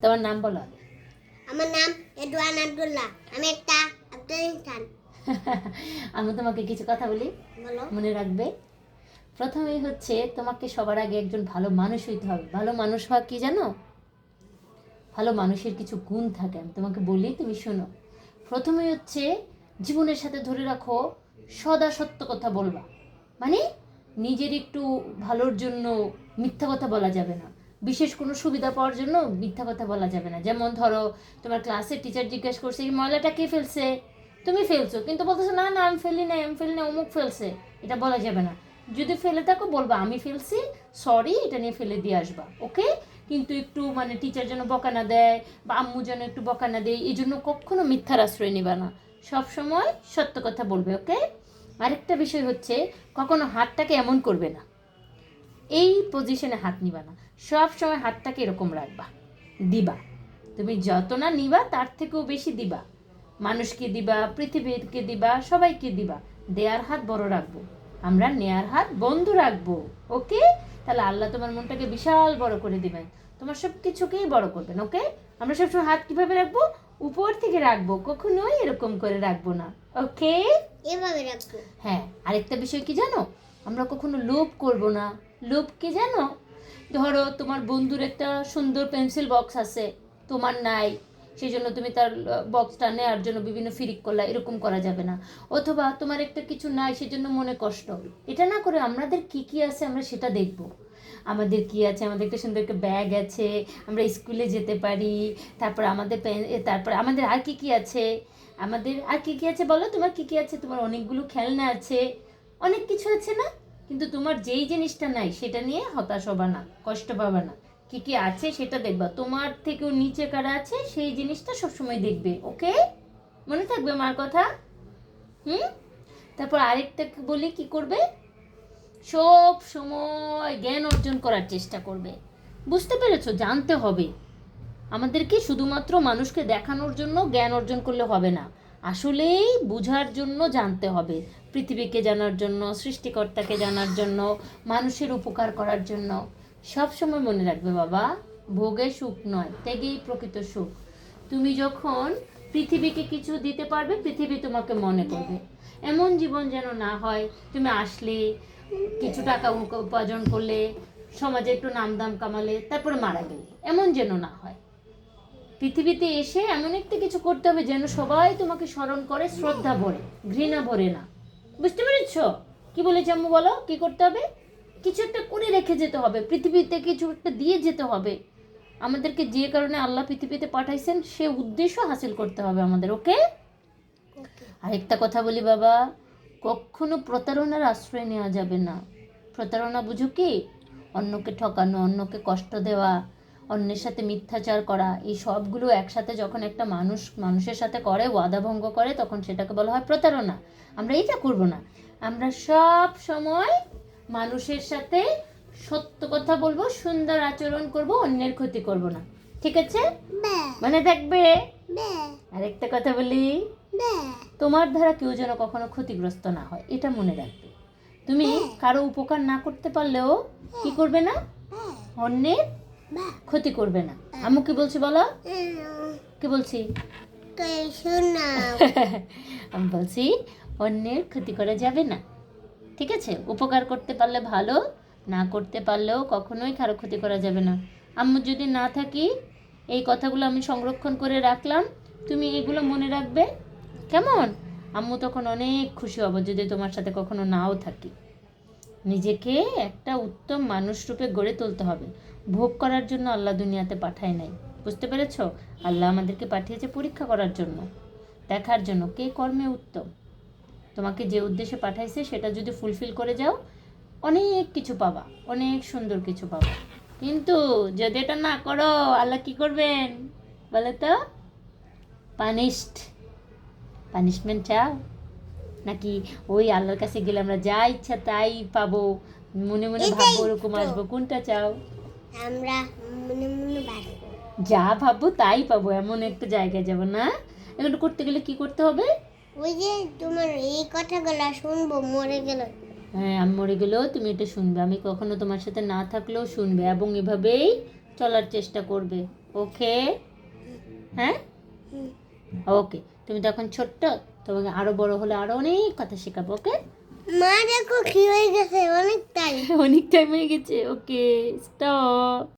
তোমার নাম বলো। আমার নাম এডওয়ান আব্দুল্লাহ। আমি একটা আফগানিস্তান। আমি তোমাকে কিছু কথা বলি, বলো। মনে রাখবে। প্রথমেই হচ্ছে তোমাকে সবার আগে একজন ভালো মানুষ হইতে হবে। ভালো মানুষ হওয়া কি জানো? ভালো মানুষের কিছু গুণ থাকে, আমি তোমাকে বলি, তুমি শোনো। প্রথমেই হচ্ছে জীবনের সাথে ধরে রাখো, সদা সত্য কথা বলবা। মানে নিজের একটু ভালোর জন্য মিথ্যা কথা বলা যাবে না, বিশেষ কোনো সুবিধা পাওয়ার জন্য মিথ্যা কথা বলা যাবে না। যেমন ধরো, তোমার ক্লাসের টিচার জিজ্ঞেস করছে এই ময়লাটা কে ফেলছে, তুমি ফেলছো, কিন্তু বলতেছো না না আমি ফেলি না, অমুক ফেলছে। এটা বলা যাবে না। যদি ফেলে থাকো বলবা আমি ফেলছি, সরি, এটা নিয়ে ফেলে দিয়ে আসবা, ওকে? কিন্তু একটু টিচার যেন বকা না দেয় বা আম্মু যেন একটু বকা না দেয়, এই জন্য কখনো মিথ্যার আশ্রয় নিবা না, সব সময় সত্য কথা বলবে, ওকে? আরেকটা বিষয় হচ্ছে, কখনো হাতটাকে এমন করবে না, এই পজিশনে হাত নিবা না, সব সময় হাতটাকে এরকম রাখবা, দিবা। তুমি যত না নিবা তার থেকেও বেশি দিবা, মানুষকে দিবা, পৃথিবীকে দিবা, সবাইকে দিবা। দেয়ার হাত বড় রাখবো, আমরা নেয়ার হাত বন্ধ রাখবো, ওকে? তাহলে আল্লাহ তোমার মনটাকে বিশাল বড় করে দিবেন, তোমার সব কিছুকেই বড় করবেন, ওকে? আমরা সবসময় হাত কিভাবে রাখবো? উপর থেকে রাখবো, কখনোই এরকম করে রাখবো না, ওকে? এভাবে রাখবো। হ্যাঁ, আরেকটা বিষয় কি জানো? আমরা কখনো লোভ করব না। লোভ কি জানো? ধরো তোমার বন্ধুর একটা সুন্দর পেন্সিল বক্স আছে, তোমার নাই, সেই জন্য তুমি তার বক্সটা নেওয়ার জন্য বিভিন্ন ফিরিক করলা, এরকম করা যাবে না। অথবা তোমার একটা কিছু নাই, সেই জন্য মনে কষ্ট, এটা না করে আমাদের কি কি আছে আমরা সেটা দেখব। আমাদের কি আছে? আমাদের একটা সুন্দর একটা ব্যাগ আছে, আমরা স্কুলে যেতে পারি। তারপর তারপর আমাদের আর কি কি আছে? আমাদের আর কি কি আছে বলো? তোমার কি কি আছে? তোমার অনেকগুলো খেলনা আছে, অনেক কিছু আছে না? কিন্তু তোমার যেই জিনিসটা নাই সেটা নিয়ে হতাশ হবা না, কষ্ট পাবা না। কি কি আছে সেটা দেখবা, তোমার থেকেও নিচে কারা আছে সেই জিনিসটা সবসময় দেখবে, ওকে? মনে থাকবে মার কথা? হুম। তারপর আরেকটা বলি, কি করবে? সব সময় জ্ঞান অর্জন করার চেষ্টা করবে। বুঝতে পেরেছো? জানতে হবে। আমাদেরকে শুধুমাত্র মানুষকে দেখানোর জন্য জ্ঞান অর্জন করলে হবে না, আসলেই বোঝার জন্য জানতে হবে, পৃথিবীকে জানার জন্য, সৃষ্টিকর্তাকে জানার জন্য, মানুষের উপকার করার জন্য। সব সময় মনে রাখবে বাবা, ভোগে সুখ নয়, ত্যাগেই প্রকৃত সুখ। তুমি যখন পৃথিবীকে কিছু দিতে পারবে, পৃথিবী তোমাকে মনে করবে। এমন জীবন যেন না হয় তুমি আসলে, কিছু টাকা উপার্জন করলে, সমাজে একটু নাম দাম কামালে, তারপরে মারা গেলে, এমন যেন না হয়। পৃথিবীতে এসে এমন একটা কিছু করতে হবে যেন সবাই তোমাকে স্মরণ করে, শ্রদ্ধা ভরে, ঘৃণা ভরে না। বুঝতে পেরেছ কি বলেছি আম্মু? বলো, কি করতে হবে? কিছু একটা করে রেখে যেতে হবে, পৃথিবীতে কিছু একটা দিয়ে যেতে হবে। আমাদেরকে যে কারণে আল্লাহ পৃথিবীতে পাঠাইছেন সে উদ্দেশ্য হাসিল করতে হবে আমাদের, ওকে? আরেকটা কথা বলি বাবা, কখনো প্রতারণার আশ্রয় নেওয়া যাবে না। প্রতারণা বুঝো কি? অন্যকে ঠকানো, অন্যকে কষ্ট দেওয়া, অন্যের সাথে মিথ্যাচার করা, এই সবগুলো একসাথে যখন একটা মানুষ মানুষের সাথে করে, ওয়াদা ভঙ্গ করে, তখন সেটাকে বলা হয় প্রতারণা। আমরা এটা করব না, আমরা সব সময় মানুষের সাথে সত্য কথা বলবো, সুন্দর আচরণ করব, অন্যের ক্ষতি করব না, ঠিক আছে? মনে থাকবে? আরেকটা কথা বলি, তোমার দ্বারা কেউ যেন কখনো ক্ষতিগ্রস্ত না হয়, এটা মনে রাখবে। তুমি কারো উপকার না করতে পারলেও কি করবে না? অন্যের ক্ষতি করবে না। আম্মু কি বলছি বলো? কি বলছি? আমি বলছি অন্যের ক্ষতি করা যাবে না, ঠিক আছে? উপকার করতে পারলে ভালো, না করতে পারলেও কখনোই কারো ক্ষতি করা যাবে না। আম্মু যদি না থাকি, এই কথাগুলো আমি সংরক্ষণ করে রাখলাম, তুমি এগুলো মনে রাখবে, কেমন? আম্মু তখন অনেক খুশি হব যদি তোমার সাথে কখনো নাও থাকি। নিজেকে একটা উত্তম মানুষ রূপে গড়ে তুলতে হবে। ভোগ করার জন্য আল্লাহ দুনিয়াতে পাঠায় নাই, বুঝতে পেরেছ? আল্লাহ আমাদেরকে পাঠিয়েছে পরীক্ষা করার জন্য, দেখার জন্য কে কর্মে উত্তম। তোমাকে যে উদ্দেশ্যে পাঠাইছে সেটা যদি ফুলফিল করে যাও, অনেক কিছু পাবা, অনেক সুন্দর কিছু পাবা। কিন্তু যদি এটা না করো, আল্লাহ কি করবেন বলে তো? পানিশমেন্ট চাও নাকি ওই আল্লাহর কাছে গেলে আমরা যা ইচ্ছা তাই পাবো, মনে মনে ভাববো ওরকম আসবো? কোনটা চাও? আমরা মনে মনে ভাববো, যা ভাববো তাই পাবো, এমন একটা জায়গায় যাবো না? এগুলো করতে গেলে কি করতে হবে? ওই যে তোমার এই কথাগুলো শুনবো মরে গেল। হ্যাঁ, আমি মরে গেলেও তুমি এটা শুনবে, আমি কখনো তোমার সাথে না থাকলেও শুনবে, এবং এভাবেই চলার চেষ্টা করবে। ওকে? হ্যাঁ, হুম। ওকে। তুমি তো এখন ছোট্ট, তোমাকে আরো বড় হলে আরো অনেক কথা শেখাবো। ওকে? মা দেখো কি হয়ে গেছে অনেক টাইম। অনেক টাইম হয়ে গেছে। ওকে, স্টপ।